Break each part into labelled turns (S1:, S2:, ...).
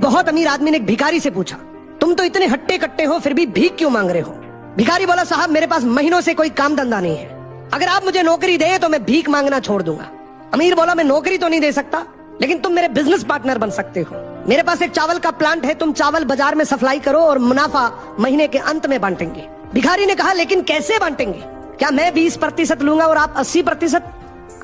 S1: बहुत अमीर आदमी ने एक भिखारी से पूछा, तुम तो इतने हट्टे कट्टे हो फिर भी भीख क्यों मांग रहे हो? भिखारी बोला, साहब मेरे पास महीनों से कोई काम धंधा नहीं है, अगर आप मुझे नौकरी दे तो मैं भीख मांगना छोड़ दूंगा। अमीर बोला, मैं नौकरी तो नहीं दे सकता, लेकिन तुम मेरे बिजनेस पार्टनर बन सकते हो। मेरे पास एक चावल का प्लांट है, तुम चावल बाजार में सप्लाई करो और मुनाफा महीने के अंत में बांटेंगे। भिखारी ने कहा, लेकिन कैसे बांटेंगे? क्या मैं 20% लूंगा और आप 80%?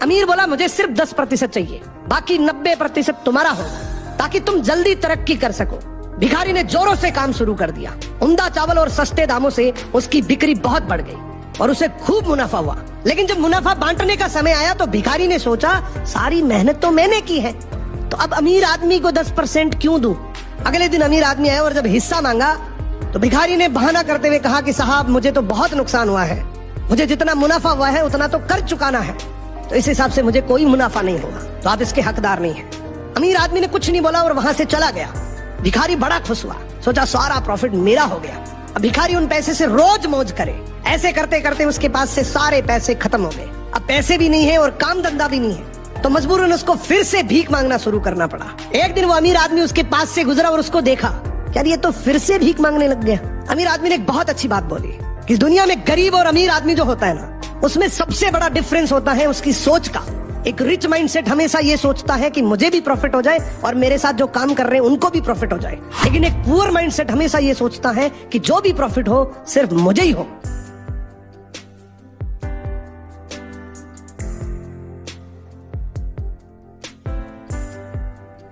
S1: अमीर बोला, मुझे सिर्फ 10% चाहिए, बाकी 90% तुम्हारा होगा, ताकि तुम जल्दी तरक्की कर सको। भिखारी ने जोरों से काम शुरू कर दिया। उम्दा चावल और सस्ते दामों से उसकी बिक्री बहुत बढ़ गई और उसे खूब मुनाफा हुआ। लेकिन जब मुनाफा बांटने का समय आया तो भिखारी ने सोचा, सारी मेहनत तो मैंने की है, तो अब अमीर आदमी को 10% क्यों दूं? अगले दिन अमीर आदमी आया और जब हिस्सा मांगा तो भिखारी ने बहाना करते हुए कहा कि साहब मुझे तो बहुत नुकसान हुआ है, मुझे जितना मुनाफा हुआ है उतना तो कर चुकाना है, तो इस हिसाब से मुझे कोई मुनाफा नहीं होगा, तो आप इसके हकदार नहीं हैं। अमीर आदमी ने कुछ नहीं बोला और वहां से चला गया। भिखारी बड़ा खुश हुआ, सोचा सारा प्रॉफिट मेरा हो गया, अब भिखारी उन पैसे से रोज मौज करे। ऐसे करते करते उसके पास से सारे पैसे खत्म हो गए। अब पैसे भी नहीं है और काम धंधा भी नहीं है, तो मजबूरन उसको फिर से भीख मांगना शुरू करना पड़ा। एक दिन वो अमीर आदमी उसके पास से गुजरा और उसको देखा, यार ये तो फिर से भीख मांगने लग गया। अमीर आदमी ने एक बहुत अच्छी बात बोली कि इस दुनिया में गरीब और अमीर आदमी जो होता है ना, उसमें सबसे बड़ा डिफरेंस होता है उसकी सोच का। एक रिच माइंडसेट हमेशा ये सोचता है कि मुझे भी प्रॉफिट हो जाए और मेरे साथ जो काम कर रहे हैं उनको भी प्रॉफिट हो जाए, लेकिन एक पुअर माइंडसेट हमेशा ये सोचता है कि जो भी प्रॉफिट हो सिर्फ मुझे ही हो।